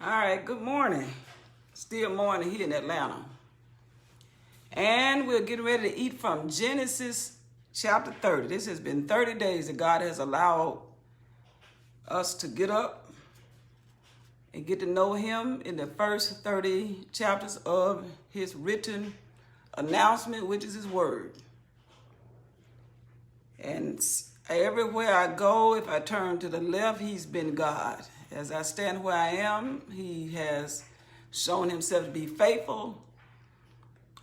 All right, good morning. Still morning here in Atlanta. And we're getting ready to eat from Genesis chapter 30. This has been 30 days that God has allowed us to get up and get to know Him in the first 30 chapters of His written announcement, which is His Word. And everywhere I go, if I turn to the left, He's been God. As I stand where I am, He has shown Himself to be faithful.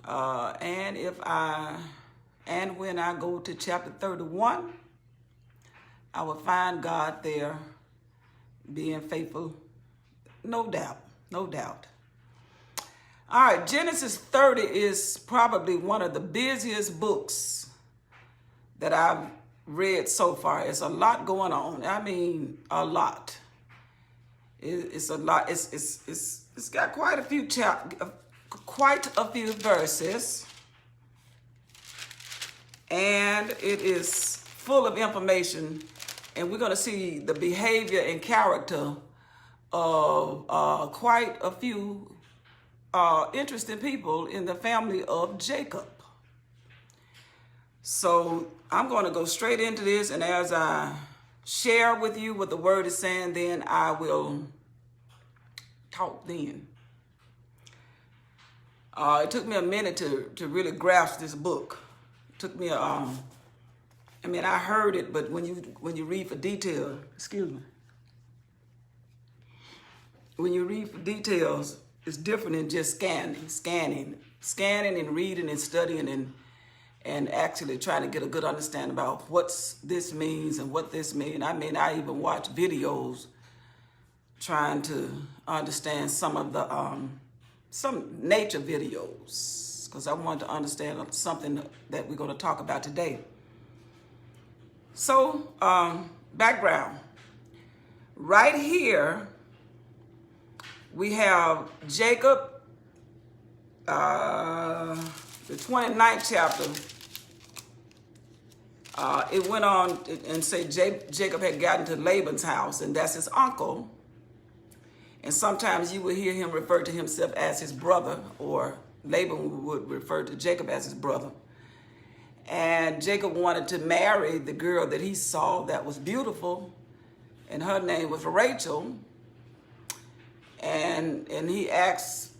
And when I go to chapter 31, I will find God there being faithful, no doubt, no doubt. All right, Genesis 30 is probably one of the busiest books that I've read so far. It's a lot going on. I mean, a lot. It's a lot. It's got quite a few verses, and it is full of information. And we're going to see the behavior and character of quite a few interesting people in the family of Jacob. So I'm going to go straight into this, and as I share with you what the word is saying, then I will talk then. It took me a minute to really grasp this book. It took me I heard it, but when you read for detail, when you read for details, it's different than just scanning and reading and studying and actually trying to get a good understanding about what this means and what this means. I mean, I even watch videos trying to understand some of the some nature videos, because I wanted to understand something that we're going to talk about today. So, background. Right here, we have Jacob, the 29th chapter. It went on and said Jacob had gotten to Laban's house, and that's his uncle. And sometimes you will hear him refer to himself as his brother, or Laban would refer to Jacob as his brother. And Jacob wanted to marry the girl that he saw that was beautiful, and her name was Rachel. And he asked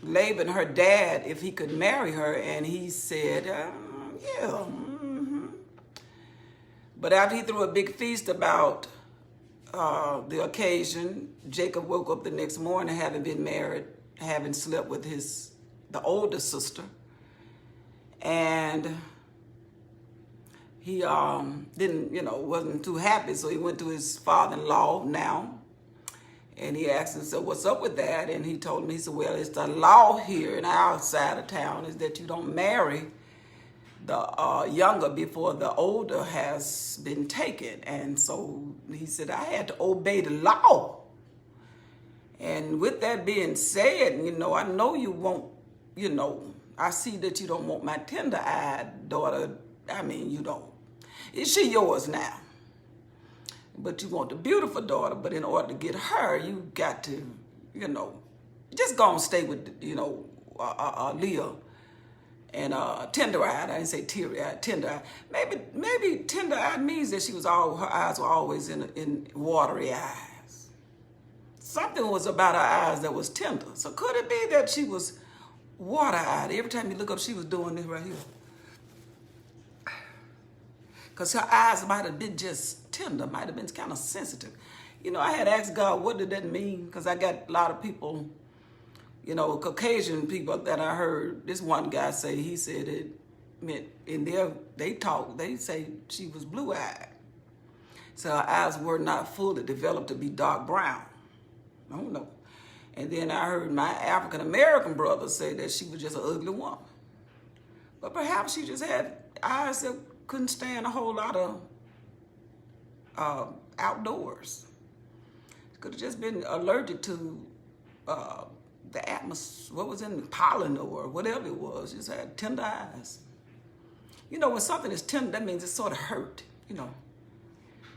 Laban, her dad, if he could marry her, and he said, yeah. Mm-hmm. But after he threw a big feast about the occasion, Jacob woke up the next morning, having been married, having slept with the older sister, and he wasn't too happy, so he went to his father-in-law now, and he asked him, so what's up with that? And he told him, he said, well, it's the law here in our side of town is that you don't marry the younger before the older has been taken. And so he said, I had to obey the law. And with that being said, I know you won't, I see that you don't want my tender-eyed daughter. I mean, you don't. Is she yours now? But you want the beautiful daughter, but in order to get her, you got to, just go and stay with, Leah. And tender-eyed, I didn't say teary-eyed, tender-eyed. Maybe tender-eyed means that her eyes were always in watery eyes. Something was about her eyes that was tender. So could it be that she was water-eyed? Every time you look up, she was doing this right here. Because her eyes might have been just tender, might have been kind of sensitive. I had asked God, what did that mean? Because I got a lot of people, Caucasian people that I heard this one guy say, he said it meant they say she was blue-eyed. So her eyes were not fully developed to be dark brown. I don't know. And then I heard my African-American brother say that she was just an ugly woman. But perhaps she just had eyes that couldn't stand a whole lot of outdoors. Could have just been allergic to the atmosphere, what was in the pollen or whatever it was. Just had tender eyes. When something is tender, that means it sort of hurt,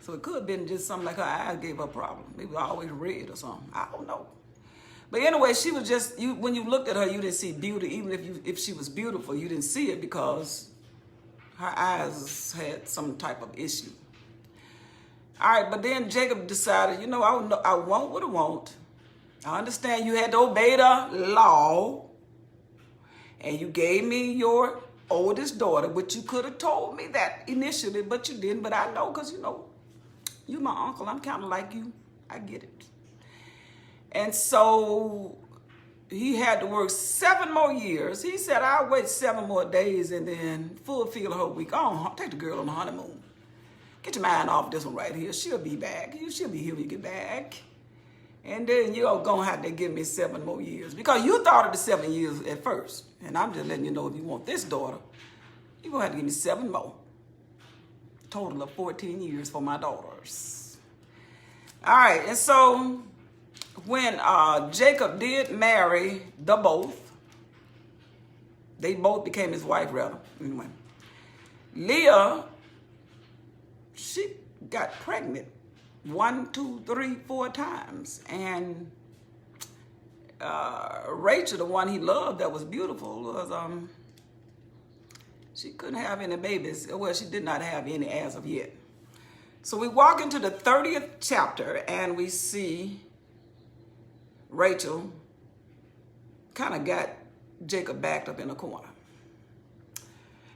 So it could have been just something like her eyes gave her a problem. Maybe always red or something. I don't know. But anyway, she was just, you when you looked at her, you didn't see beauty. Even if she was beautiful, you didn't see it because her eyes had some type of issue. All right, but then Jacob decided, I want what I want. I understand you had to obey the law, and you gave me your oldest daughter, which you could have told me that initially, but you didn't. But I know because, you my uncle. I'm kind of like you. I get it. And so he had to work 7 more years. He said, I'll wait 7 more days and then fulfill her week. Oh, take the girl on the honeymoon. Get your mind off this one right here. She'll be back. She'll be here when you get back. And then you're going to have to give me 7 more years. Because you thought of the 7 years at first. And I'm just letting you know, if you want this daughter, you're going to have to give me 7 more. Total of 14 years for my daughters. All right, and so when Jacob did marry they both became his wife, rather. Anyway, Leah, she got pregnant 1, 2, 3, 4 times. And Rachel, the one he loved that was beautiful, was she couldn't have any babies. Well, she did not have any as of yet. So we walk into the 30th chapter and we see Rachel kind of got Jacob backed up in a corner.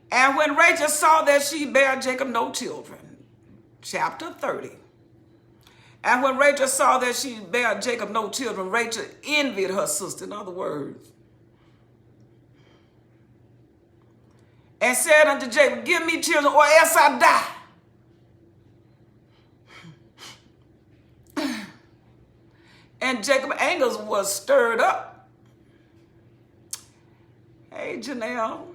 And when Rachel saw that she bare Jacob no children, chapter 30. And when Rachel saw that she bare Jacob no children, Rachel envied her sister, in other words, and said unto Jacob, give me children or else I die. And Jacob's anger was stirred up. Hey, Jonelle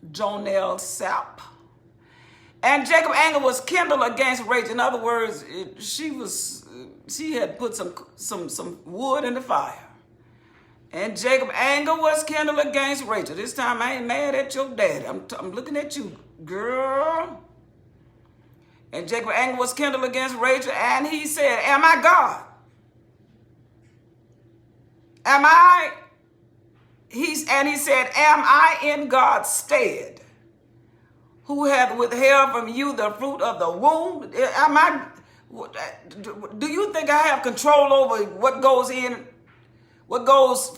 Sapp. And Jacob's anger was kindled against Rachel. In other words, she had put some wood in the fire. And Jacob's anger was kindled against Rachel. This time I ain't mad at your daddy. I'm looking at you, girl. And Jacob's anger was kindled against Rachel, and he said, am I God? Am I? He said, am I in God's stead, who hath withheld from you the fruit of the womb? Am I? Do you think I have control over what goes in? What goes?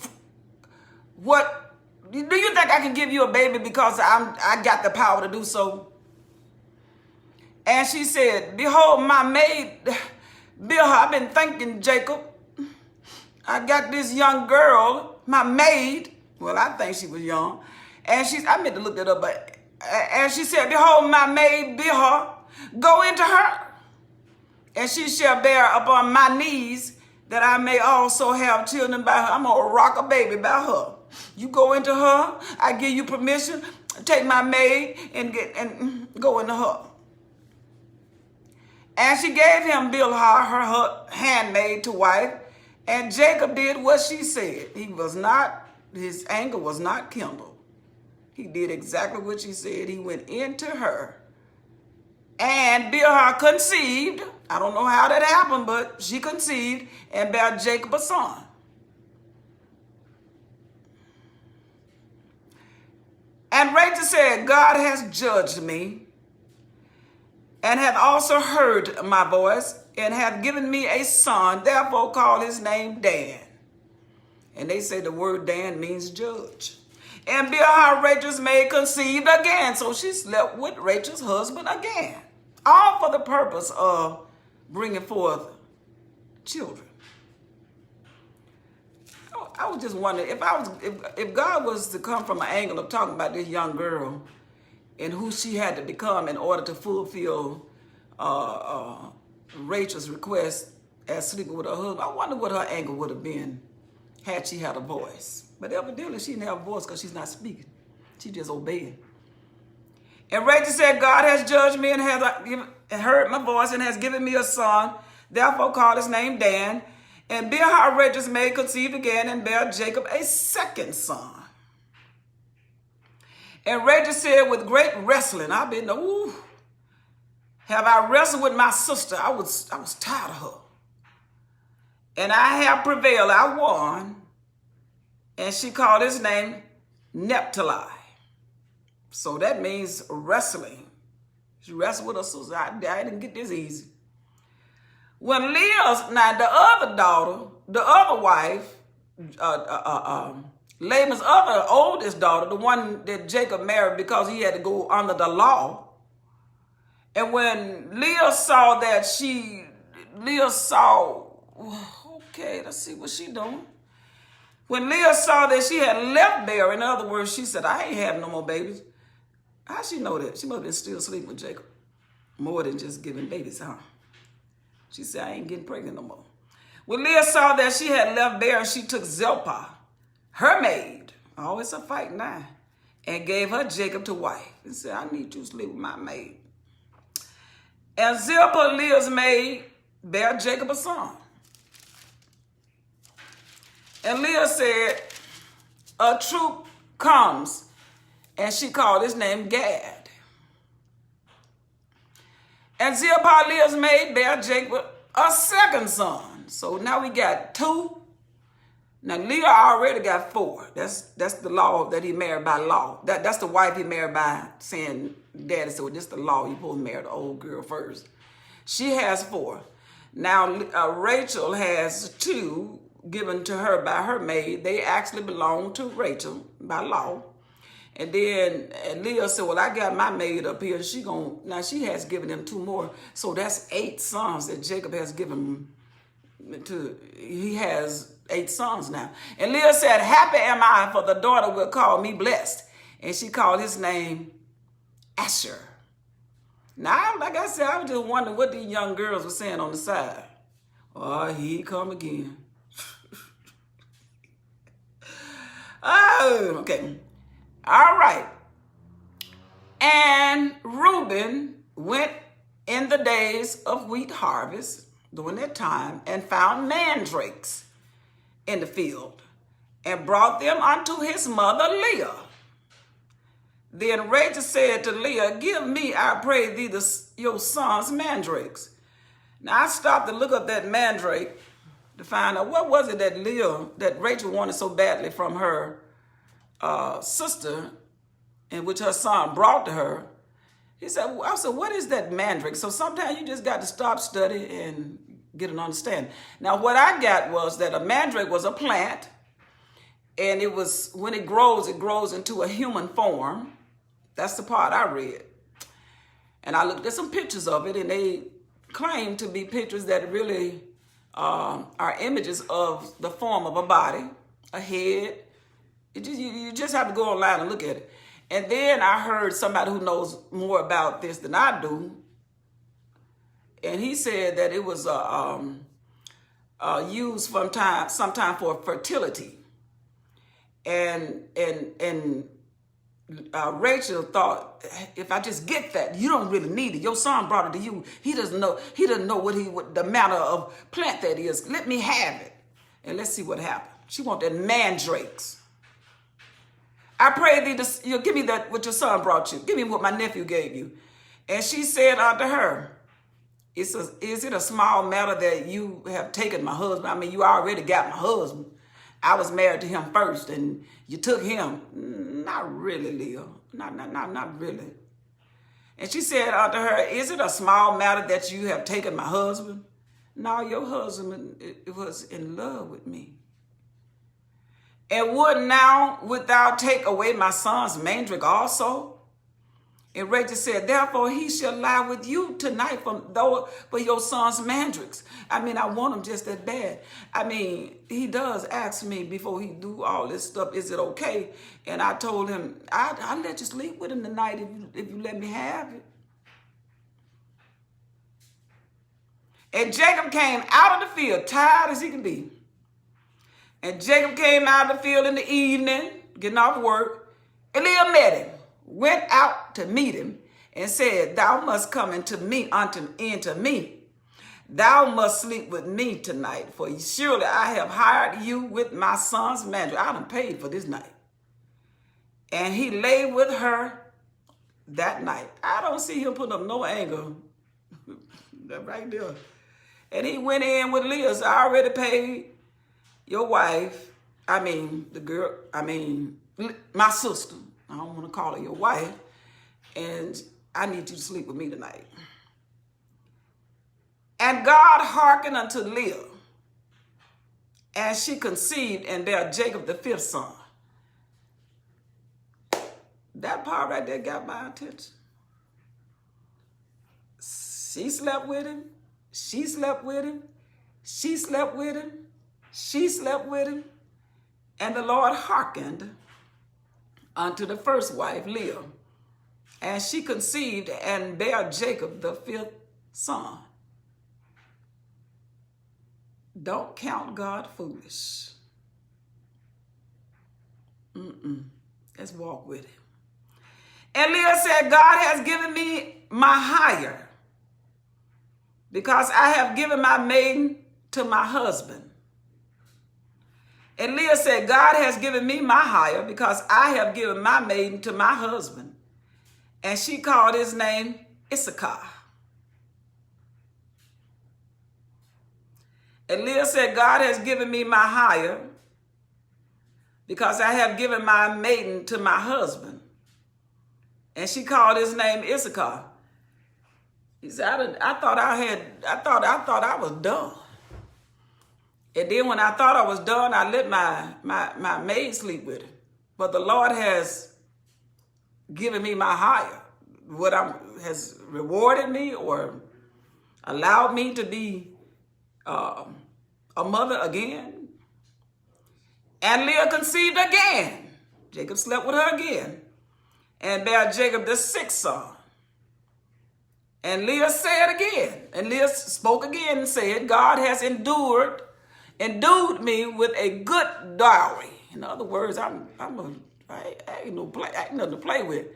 What? Do you think I can give you a baby because I got the power to do so? And she said, behold, my maid Bilhah. I've been thinking, Jacob. I got this young girl, my maid. Well, I think she was young. And I meant to look that up, but and she said, behold, my maid Bilhah, go into her, and she shall bear upon my knees, that I may also have children by her. I'm gonna rock a baby by her. You go into her, I give you permission, take my maid and go into her. And she gave him Bilhah, her handmaid, to wife. And Jacob did what she said. His anger was not kindled. He did exactly what she said. He went into her. And Bilhah conceived. I don't know how that happened, but she conceived and bare Jacob a son. And Rachel said, God has judged me, and hath also heard my voice, and hath given me a son, therefore call his name Dan. And they say the word Dan means judge. And Bilhah, Rachel's maid, conceived again. So she slept with Rachel's husband again. All for the purpose of bringing forth children. I was just wondering, if God was to come from an angle of talking about this young girl and who she had to become in order to fulfill Rachel's request as sleeping with her husband, I wonder what her angle would have been had she had a voice. But evidently she didn't have a voice because she's not speaking. She just obeying. And Rachel said, God has judged me and has heard my voice and has given me a son. Therefore call his name Dan. And Bilhah, Rachel's maid, conceived again and bare Jacob a second son. And Rachel said, with great wrestling, have I wrestled with my sister. I was tired of her. And I have prevailed. I won. And she called his name Naphtali. So that means wrestling. She wrestled with her sister. I didn't get this easy. When Leah's, now the other daughter, the other wife, Laban's other oldest daughter, the one that Jacob married because he had to go under the law. And when Leah saw that okay, let's see what she doing. When Leah saw that she had left Bear, in other words, she said, I ain't having no more babies. How she know that? She must have been still sleeping with Jacob. More than just giving babies, huh? She said, I ain't getting pregnant no more. When Leah saw that she had left Bear, she took Zilpah, her maid, oh, it's a fight now, and gave her Jacob to wife. And said, I need you to sleep with my maid. And Zilpah, Leah's maid, bare Jacob a son. And Leah said, a troop comes, and she called his name Gad. And Zilpah, Leah's maid, bare Jacob a second son. So now we got 2. Now Leah already got 4. That's the law that he married by law. That's the wife he married by saying, Daddy, so this is the law. You supposed to marry the old girl first. She has 4. Now Rachel has 2 given to her by her maid. They actually belong to Rachel by law. And then Leah said, well, I got my maid up here. Now she has given them 2 more. So that's 8 sons that Jacob has given to. He has 8 sons now. And Leah said, happy am I, for the daughter will call me blessed. And she called his name Asher. Now, like I said, I was just wondering what these young girls were saying on the side. Oh, he come again. Oh, okay. All right. And Reuben went in the days of wheat harvest during that time and found mandrakes in the field and brought them unto his mother Leah. Then Rachel said to Leah, give me, I pray thee, your son's mandrakes. Now I stopped to look up that mandrake to find out what was it that Rachel wanted so badly from her sister, in which her son brought to her. I said, what is that mandrake? So sometimes you just got to stop, study, and get an understanding. Now, what I got was that a mandrake was a plant, and it was, when it grows into a human form. That's the part I read. And I looked at some pictures of it, and they claim to be pictures that really are images of the form of a body, a head. You just have to go online and look at it. And then I heard somebody who knows more about this than I do, and he said that it was used sometime for fertility. And Rachel thought, if I just get that, you don't really need it. Your son brought it to you. He doesn't know what the manner of plant that is. Let me have it, and let's see what happened. She wanted mandrakes. I pray thee, you give me that what your son brought you. Give me what my nephew gave you. And she said unto her, is it a small matter that you have taken my husband? I mean, you already got my husband. I was married to him first, and you took him. Not really, Leah. Not really. And she said unto her, is it a small matter that you have taken my husband? No, your husband it was in love with me. And would thou take away my son's mandrake also? And Rachel said, therefore he shall lie with you tonight for your son's mandrakes. I mean, I want him just that bad. I mean, he does ask me before he do all this stuff, is it okay? And I told him, I'll let you sleep with him tonight if you let me have it. And Jacob came out of the field, tired as he can be. And Jacob came out of the field in the evening, getting off work, and Leah met him, went out to meet him, and said, thou must come into me. Thou must sleep with me tonight, for surely I have hired you with my son's mandrake. I done paid for this night. And he lay with her that night. I don't see him putting up no anger. That right there. And he went in with Leah, so I already paid your wife. the girl, my sister, I don't want to call her your wife, and I need you to sleep with me tonight. And God hearkened unto Leah, and she conceived and bare Jacob the 5th son. That part right there got my attention. She slept with him. She slept with him. She slept with him. She slept with him. And the Lord hearkened unto the first wife, Leah. And she conceived and bare Jacob the 5th son. Don't count God foolish. Let's walk with him. And Leah said, God has given me my hire, because I have given my maiden to my husband. And Leah said, God has given me my hire, because I have given my maiden to my husband. And she called his name Issachar. And Leah said, God has given me my hire, because I have given my maiden to my husband. And she called his name Issachar. He said, I thought I was done. And then when I thought I was done, I let my maid sleep with him. But the Lord has given me my hire. Has rewarded me or allowed me to be a mother again. And Leah conceived again. Jacob slept with her again, and bare Jacob the 6th son. And Leah said again, and Leah spoke again and said, God has endued me with a good dowry. In other words, I ain't nothing to play with.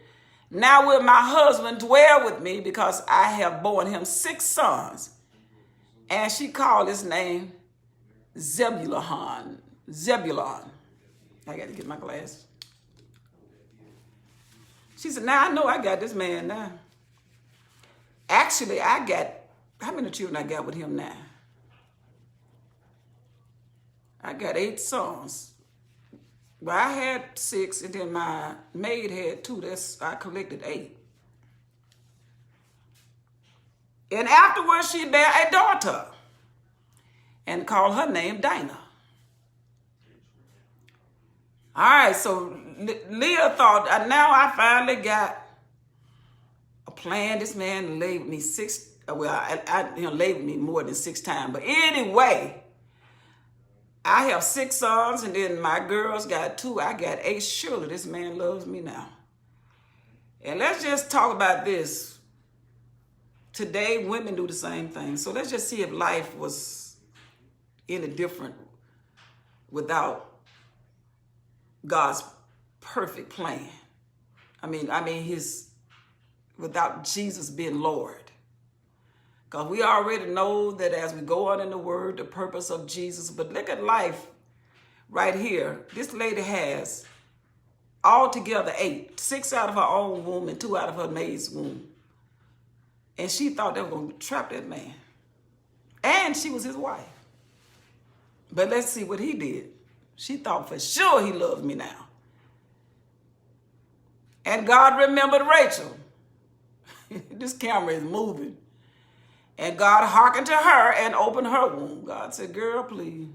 Now will my husband dwell with me, because I have borne him 6 sons. And she called his name Zebulon. I got to get my glasses. She said, now I know I got this man now. Actually, how many children I got with him now? I got 8 sons. Well, I had 6, and then my maid had 2. I collected 8. And afterwards, she bare a daughter, and called her name Dinah. All right, so Leah thought, now I finally got a plan. This man laid with me laid with me more than 6 times. But anyway, I have 6 sons, and then my girls got 2. I got 8. Surely this man loves me now. And let's just talk about this. Today, women do the same thing. So let's just see if life was any different without God's perfect plan. Without Jesus being Lord. Because we already know that as we go on in the word, the purpose of Jesus. But look at life right here. This lady has altogether 8. 6 out of her own womb and 2 out of her maid's womb. And she thought they were going to trap that man. And she was his wife. But let's see what he did. She thought for sure he loved me now. And God remembered Rachel. This camera is moving. And God hearkened to her and opened her womb. God said, girl, please.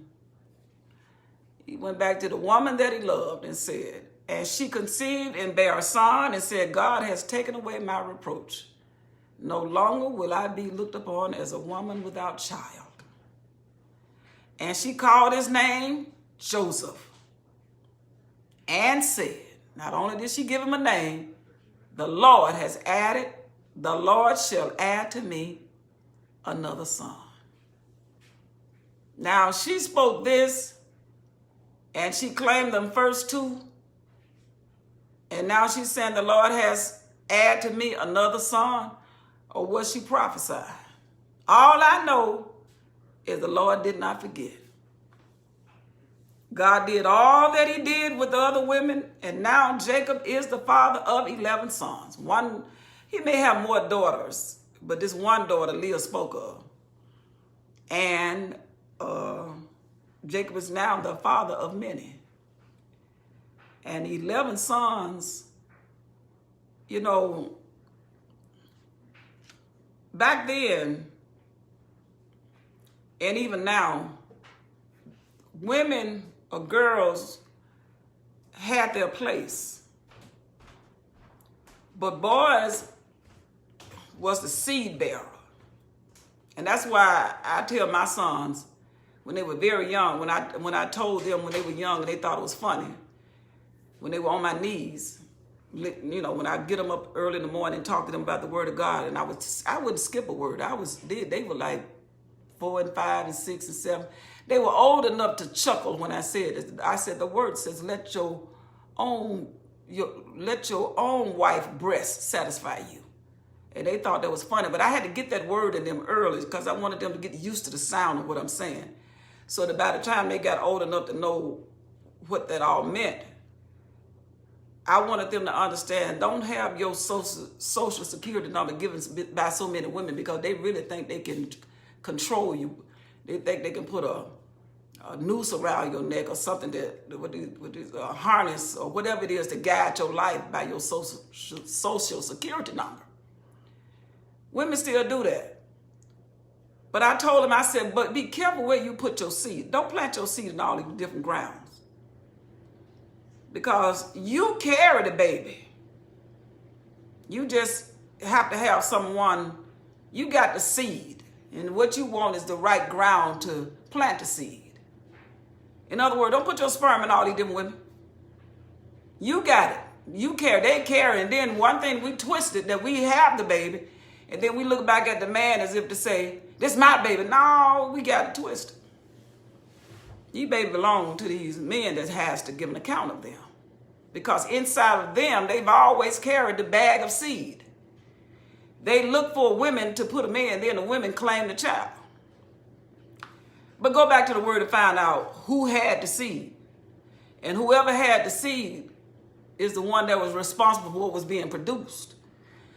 He went back to the woman that he loved and said, and she conceived and bare a son and said, God has taken away my reproach. No longer will I be looked upon as a woman without child. And she called his name Joseph, and said, not only did she give him a name, the Lord shall add to me another son. Now she spoke this, and she claimed them first 2. And now she's saying the Lord has added to me another son, or what she prophesied. All I know is the Lord did not forget. God did all that he did with the other women, and now Jacob is the father of 11 sons. He may have more daughters, but this one daughter Leah spoke of. And Jacob is now the father of many. and 11 sons, you know, back then, and even now, women or girls had their place. But boys was the seed bearer. And that's why I tell my sons, when they were very young, when I told them when they were young and they thought it was funny, when they were on my knees, you know, when I get them up early in the morning and talk to them about the word of God, and I wouldn't skip a word. They were like 4 and 5 and 6 and 7. They were old enough to chuckle when I said it. I said the word says, let your own wife breast satisfy you. And they thought that was funny, but I had to get that word in them early because I wanted them to get used to the sound of what I'm saying. So that by the time they got old enough to know what that all meant, I wanted them to understand, don't have your social security number given by so many women because they really think they can control you. They think they can put a noose around your neck or something with a harness or whatever it is to guide your life by your social security number. Women still do that. But I told them, I said, but be careful where you put your seed. Don't plant your seed in all these different grounds. Because you carry the baby. You just have to have someone, you got the seed. And what you want is the right ground to plant the seed. In other words, don't put your sperm in all these different women. You got it. You carry, they carry. And then one thing we twisted that we have the baby. And then we look back at the man as if to say, this is my baby. No, we got it twisted. These baby belong to these men that has to give an account of them. Because inside of them, they've always carried the bag of seed. They look for women to put them in, then the women claim the child. But go back to the word to find out who had the seed. And whoever had the seed is the one that was responsible for what was being produced.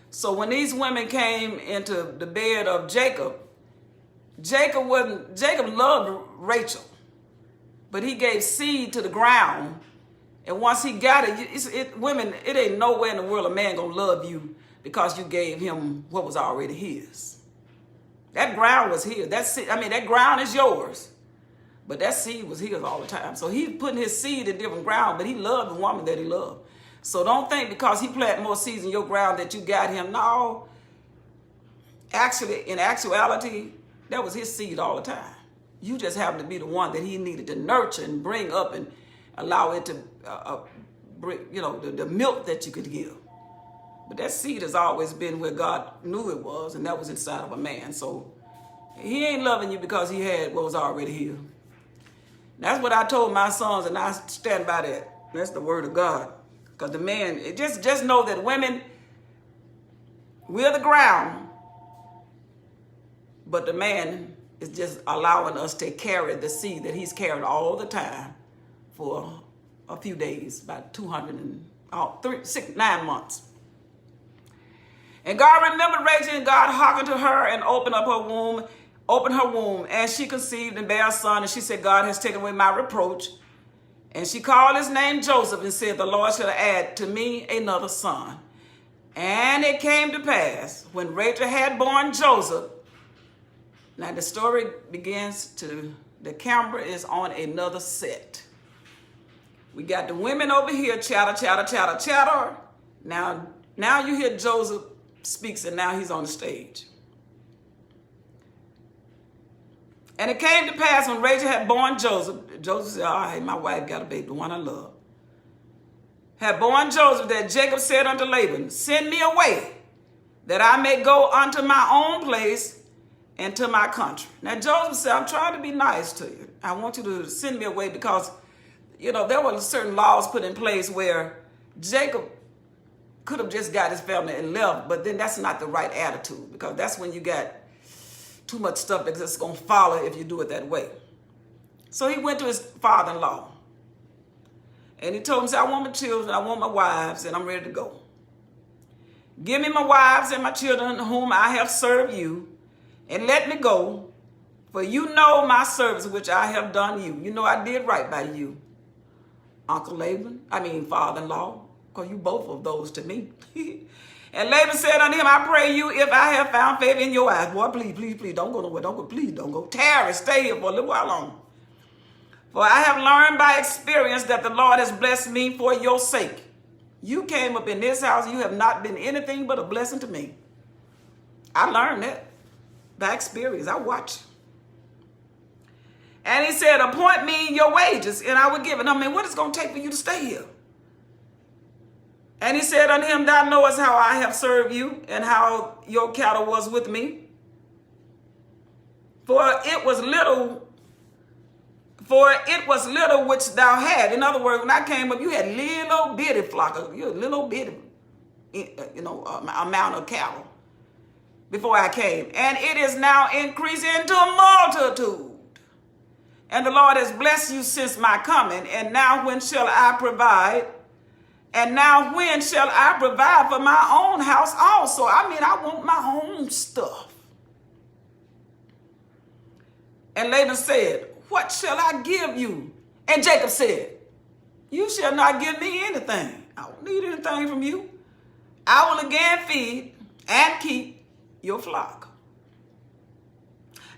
So when these women came into the bed of Jacob, Jacob loved Rachel, but he gave seed to the ground. And once he got it, women, it ain't nowhere in the world a man gonna love you because you gave him what was already his. That ground was his. That ground is yours. But that seed was his all the time. So he's putting his seed in different ground, but he loved the woman that he loved. So don't think because he planted more seeds in your ground that you got him. No. Actually, in actuality, that was his seed all the time. You just happened to be the one that he needed to nurture and bring up and allow it to bring, the milk that you could give. But that seed has always been where God knew it was, and that was inside of a man. So he ain't loving you because he had what was already here. That's what I told my sons, and I stand by that. That's the word of God. Because the man, just know that women, we're the ground, but the man is just allowing us to carry the seed that he's carried all the time for a few days, about 9 months. And God remembered Rachel, and God hearkened to her and opened her womb, and she conceived and bare a son, and she said, God has taken away my reproach. And she called his name Joseph and said, the Lord shall add to me another son. And it came to pass when Rachel had born Joseph. Now the story begins the camera is on another set. We got the women over here, chatter, chatter, chatter, chatter. Now you hear Joseph speaks, and now he's on the stage. And it came to pass when Rachel had born Joseph, Joseph said, all right, my wife got a baby, the one I love. Had born Joseph, that Jacob said unto Laban, send me away, that I may go unto my own place and to my country. Now Joseph said, I'm trying to be nice to you. I want you to send me away because, there were certain laws put in place where Jacob could have just got his family and left, but then that's not the right attitude, because that's when you got too much stuff that's just going to follow if you do it that way. So he went to his father-in-law, and he told him, I want my children, I want my wives, and I'm ready to go. Give me my wives and my children whom I have served you, and let me go, for you know my service which I have done you. You know I did right by you. Uncle Laban, father-in-law, because you both of those to me. And Laban said unto him, I pray you, if I have found favor in your eyes, boy, please, please, please, don't go nowhere, don't go, please, don't go. Tarry, stay here for a little while longer. For I have learned by experience that the Lord has blessed me for your sake. You came up in this house, you have not been anything but a blessing to me. I learned that by experience. I watched. And he said, appoint me your wages, and I will give it. What is it going to take for you to stay here? And he said unto him, thou knowest how I have served you, and how your cattle was with me. For it was little which thou had. In other words, when I came up, you had little bitty flock, you had little bitty, amount of cattle before I came. And it is now increased into a multitude. And the Lord has blessed you since my coming. And now when shall I provide? And now when shall I provide for my own house also? I want my own stuff. And Laban said, what shall I give you? And Jacob said, you shall not give me anything. I don't need anything from you. I will again feed and keep your flock.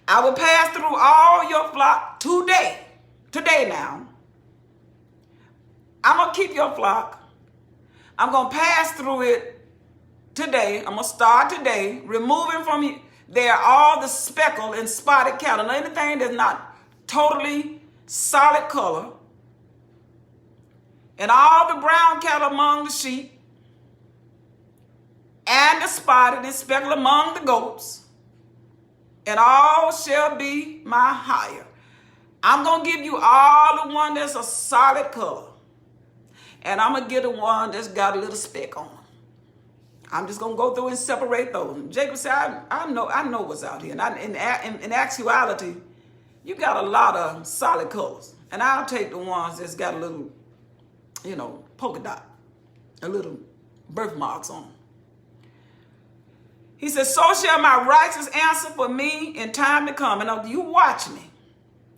I will pass through all your flock today. Today now. I'm going to keep your flock. I'm going to pass through it today. I'm going to start today, removing from there all the speckled and spotted cattle. Now, anything that's not totally solid color, and all the brown cattle among the sheep, and the spotted and speckled among the goats, and all shall be my hire. I'm going to give you all the one that's a solid color. And I'm going to get the one that's got a little speck on. I'm just going to go through and separate those. Jacob said, I know what's out here. And in actuality, you got a lot of solid colors. And I'll take the ones that's got a little, polka dot, a little birthmarks on them. He says, so shall my righteous answer for me in time to come. And you watch me.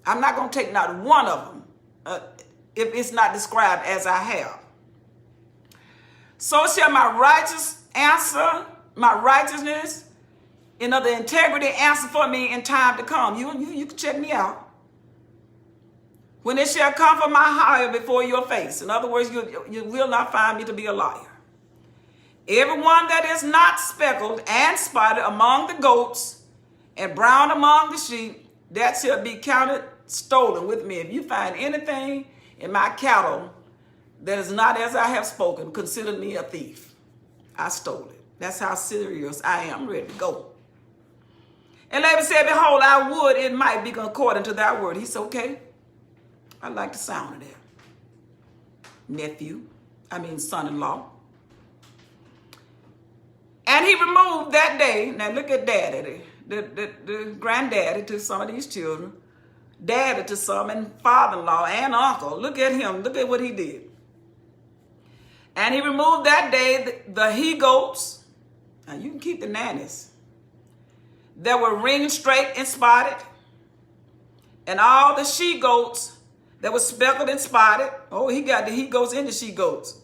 I'm not going to take not one of them. If it's not described as I have. So shall my righteous answer, my righteousness, the integrity answer for me in time to come. You can check me out. When it shall come for my hire before your face. In other words, you will not find me to be a liar. Everyone that is not speckled and spotted among the goats and brown among the sheep, that shall be counted stolen with me. If you find anything in my cattle that is not as I have spoken, consider me a thief. I stole it. That's how serious I am. I'm ready to go. And Laban said, behold, I would it might be according to thy word. He said, okay. I like the sound of that. Son-in-law. And he removed that day. Now look at daddy, the granddaddy to some of these children. Daddy to some, and father-in-law and uncle. Look at him. Look at what he did. And he removed that day the he-goats. Now you can keep the nannies. That were ringed straight and spotted. And all the she-goats that were speckled and spotted. Oh, he got the he-goats and the she-goats.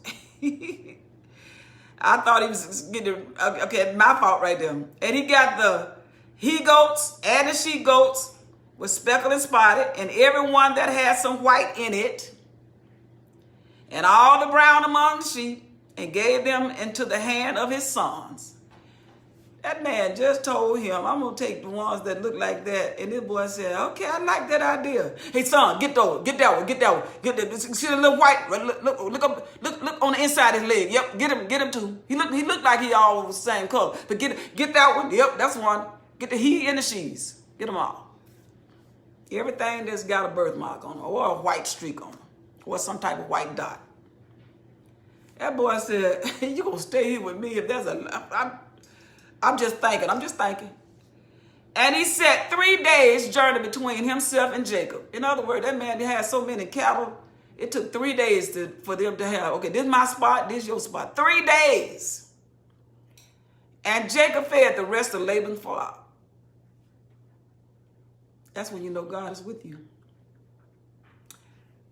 I thought he was getting, okay, my fault right there. And he got the he-goats and the she-goats was speckled and spotted, and every one that had some white in it, and all the brown among the sheep, and gave them into the hand of his sons. That man just told him, I'm going to take the ones that look like that. And this boy said, okay, I like that idea. Hey, son, get that one. See the little white, look on the inside of his leg. Yep, get him too. He looked like he all was the same color. But get that one. Yep, that's one. Get the he and the she's. Get them all. Everything that's got a birthmark on it, or a white streak on it, or some type of white dot. That boy said, you going to stay here with me if there's I'm just thinking. And he set 3 days journey between himself and Jacob. In other words, that man had so many cattle, it took 3 days for them to have, okay, this is my spot, this is your spot. 3 days. And Jacob fed the rest of Laban's flock. That's when you know God is with you.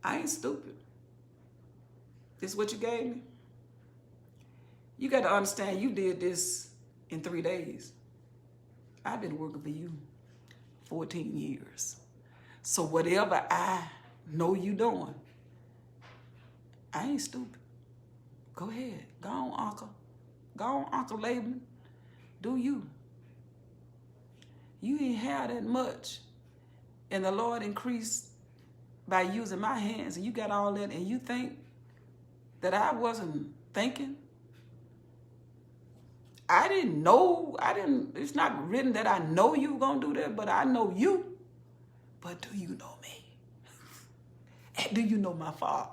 I ain't stupid. This is what you gave me? You got to understand you did this in 3 days. I've been working for you 14 years. So whatever I know you doing, I ain't stupid. Go ahead. Go on, Uncle. Go on, Uncle Laban. Do you. You ain't had that much. And the Lord increased by using my hands. And you got all that. And you think that I wasn't thinking? I didn't know. It's not written that I know you were going to do that. But I know you. But do you know me? And do you know my father?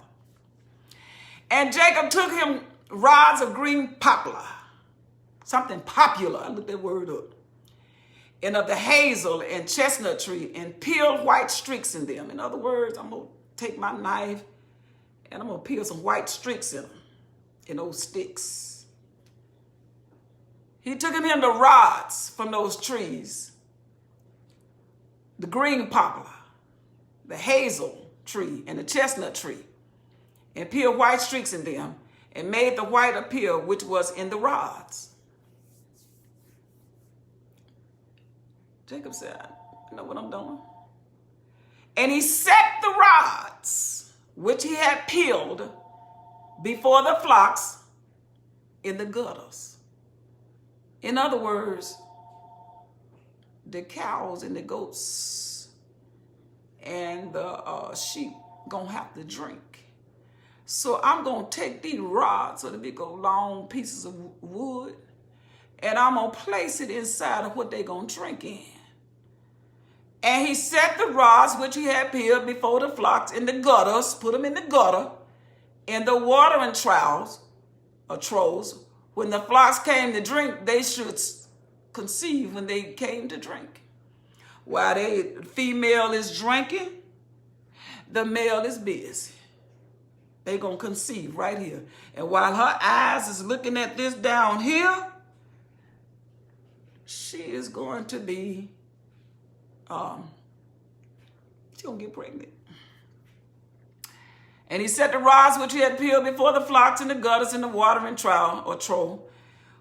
And Jacob took him rods of green poplar. Something popular. I looked that word up. And of the hazel and chestnut tree, and peeled white streaks in them. In other words, I'm going to take my knife and I'm going to peel some white streaks in them, in those sticks. He took him the rods from those trees, the green poplar, the hazel tree, and the chestnut tree, and peeled white streaks in them, and made the white appear which was in the rods. Jacob said, I know what I'm doing. And he set the rods which he had peeled before the flocks in the gutters. In other words, the cows and the goats and the sheep gonna have to drink. So I'm gonna take these rods, so the big old long pieces of wood, and I'm gonna place it inside of what they gonna drink in. And he set the rods which he had peeled before the flocks in the gutters, put them in the gutter, in the watering troughs, or troughs. When the flocks came to drink, they should conceive when they came to drink. While the female is drinking, the male is busy. They gonna conceive right here. And while her eyes is looking at this down here, she is going to be, she's gonna get pregnant. And he set the rods which he had peeled before the flocks in the gutters in the watering trough or trough.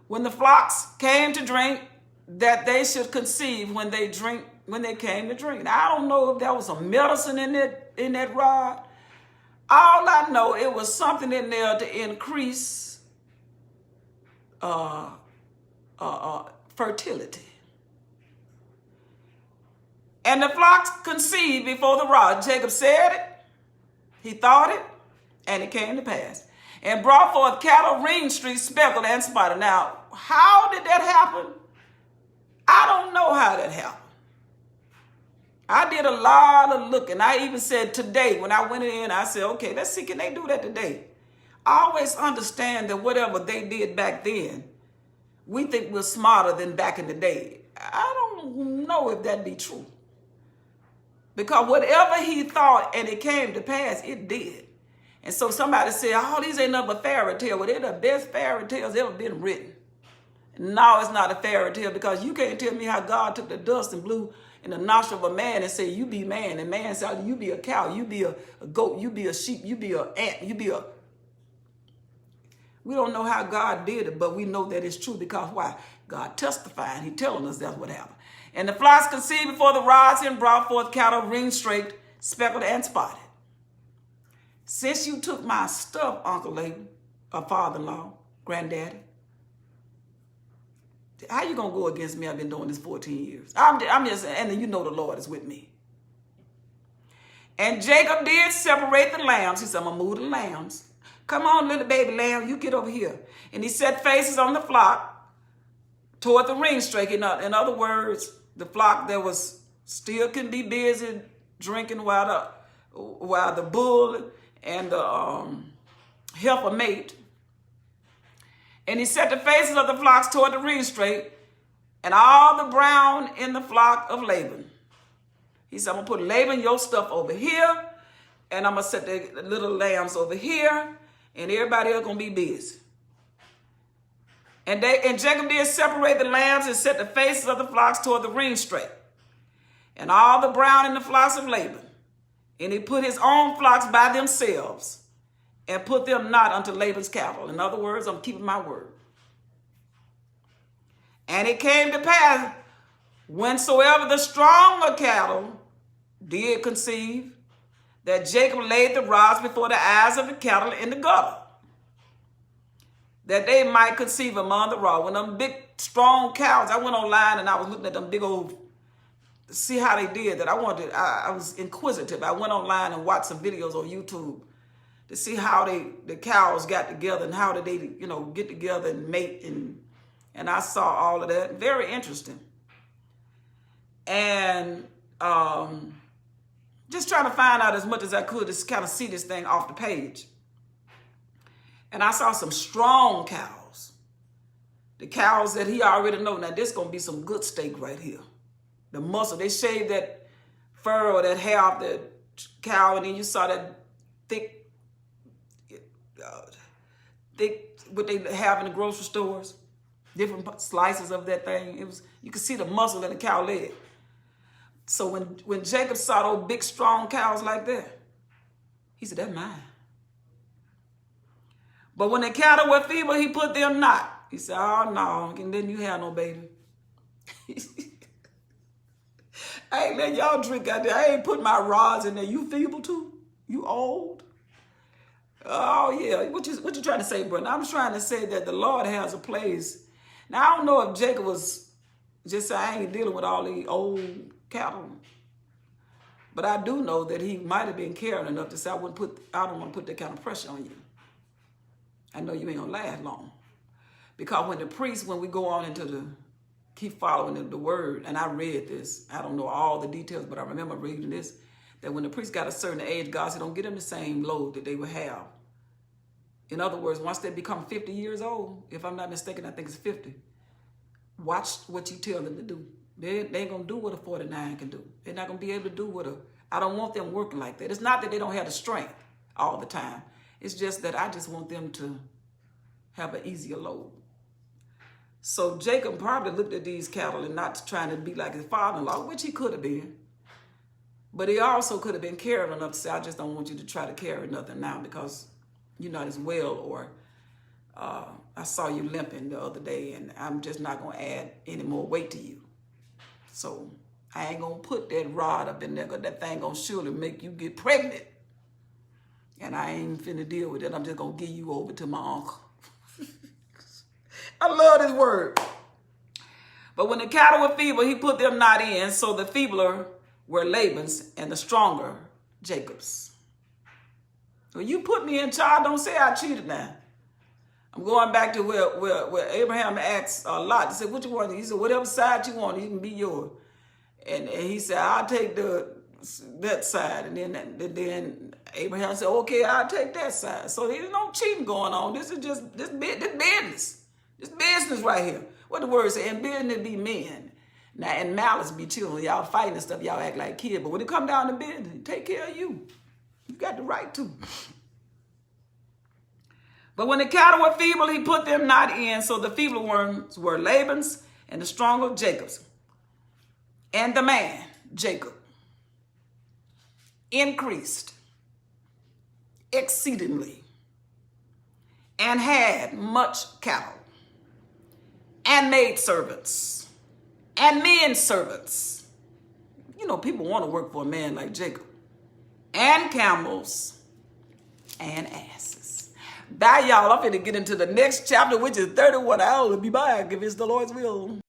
When the flocks came to drink, that they should conceive when they came to drink. Now, I don't know if there was some medicine in that rod. All I know, it was something in there to increase fertility. And the flocks conceived before the rod. Jacob said it, he thought it, and it came to pass. And brought forth cattle, ring-streaked, speckled, and spotted. Now, how did that happen? I don't know how that happened. I did a lot of looking. I even said today, when I went in, I said, okay, let's see, can they do that today? I always understand that whatever they did back then, we think we're smarter than back in the day. I don't know if that'd be true. Because whatever he thought and it came to pass, it did. And so somebody said, oh, these ain't nothing but fairy tale. Well, they're the best fairy tales ever been written. No, it's not a fairy tale, because you can't tell me how God took the dust and blew in the nostril of a man and said, you be man. And man said, you be a cow, you be a goat, you be a sheep, you be an ant, you be a... We don't know how God did it, but we know that it's true, because why? God testified. He telling us that's what happened. And the flocks conceived before the rods and brought forth cattle, ring-streaked, speckled, and spotted. Since you took my stuff, Uncle Laban, or father-in-law, granddaddy, how you gonna go against me? I've been doing this 14 years. I'm just, and you know the Lord is with me. And Jacob did separate the lambs. He said, I'm gonna move the lambs. Come on, little baby lamb, you get over here. And he set faces on the flock toward the ring-streak. In other words, the flock that was still can be busy drinking while the bull and the heifer mate. And he set the faces of the flocks toward the ring-streak, and all the brown in the flock of Laban. He said, I'm going to put Laban, your stuff over here, and I'm going to set the little lambs over here, and everybody else going to be busy. And Jacob did separate the lambs and set the faces of the flocks toward the ring-streak, and all the brown in the flocks of Laban. And he put his own flocks by themselves, and put them not unto Laban's cattle. In other words, I'm keeping my word. And it came to pass, whensoever the stronger cattle did conceive, that Jacob laid the rods before the eyes of the cattle in the gutter, that they might conceive among the rod. When them big, strong cows, I went online and I was looking at them big old, see how they did that. I was inquisitive. I went online and watched some videos on YouTube to see how the cows got together and how did they, get together and mate. And I saw all of that. Very interesting. And just trying to find out as much as I could to kind of see this thing off the page. And I saw some strong cows. The cows that he already know. Now, this going to be some good steak right here. The muscle. They shaved that fur or that hair off the cow, and then you saw that thick, what they have in the grocery stores. Different slices of that thing. You could see the muscle in the cow leg. So when Jacob saw those big, strong cows like that, he said, that's mine. But when the cattle were feeble, he put them not. He said, oh, no, and then you have no baby. I ain't letting y'all drink out there. I ain't putting my rods in there. You feeble too? You old? Oh, yeah. What you trying to say, brother? I'm trying to say that the Lord has a place. Now, I don't know if Jacob was just saying, I ain't dealing with all these old cattle. But I do know that he might have been caring enough to say, I don't want to put that kind of pressure on you. I know you ain't going to last long. Because when we go on into keep following the word, and I read this, I don't know all the details, but I remember reading this, that when the priest got a certain age, God said, don't get them the same load that they would have. In other words, once they become 50 years old, if I'm not mistaken, I think it's 50, watch what you tell them to do. They ain't going to do what a 49 can do. They're not going to be able to do I don't want them working like that. It's not that they don't have the strength all the time. It's just that I just want them to have an easier load. So Jacob probably looked at these cattle and not trying to be like his father-in-law, which he could have been. But he also could have been caring enough to say, I just don't want you to try to carry nothing now because you're not as well, or I saw you limping the other day and I'm just not going to add any more weight to you. So I ain't going to put that rod up in there because that thing going to surely make you get pregnant. And I ain't finna deal with it. I'm just going to give you over to my uncle. I love this word. But when the cattle were feeble, he put them not in. So the feebler were Laban's and the stronger Jacob's. When you put me in charge, don't say I cheated now. I'm going back to where Abraham asked Lot. He said, what you want? He said, whatever side you want, it can be yours. And he said, I'll take that side. And then Abraham said, okay, I'll take that side. So there's no cheating going on. This is just this business. This business right here. What the word say? And business be men. Now, and malice be children. Y'all fighting and stuff, y'all act like kids. But when it come down to business, take care of you. You got the right to. But when the cattle were feeble, he put them not in. So the feeble ones were Laban's and the stronger Jacob's. And the man, Jacob, increased exceedingly and had much cattle and maidservants and men servants. You know, people want to work for a man like Jacob. And camels and asses. Bye, y'all. I'm going to get into the next chapter, which is 31. I'll be back if it's the Lord's will.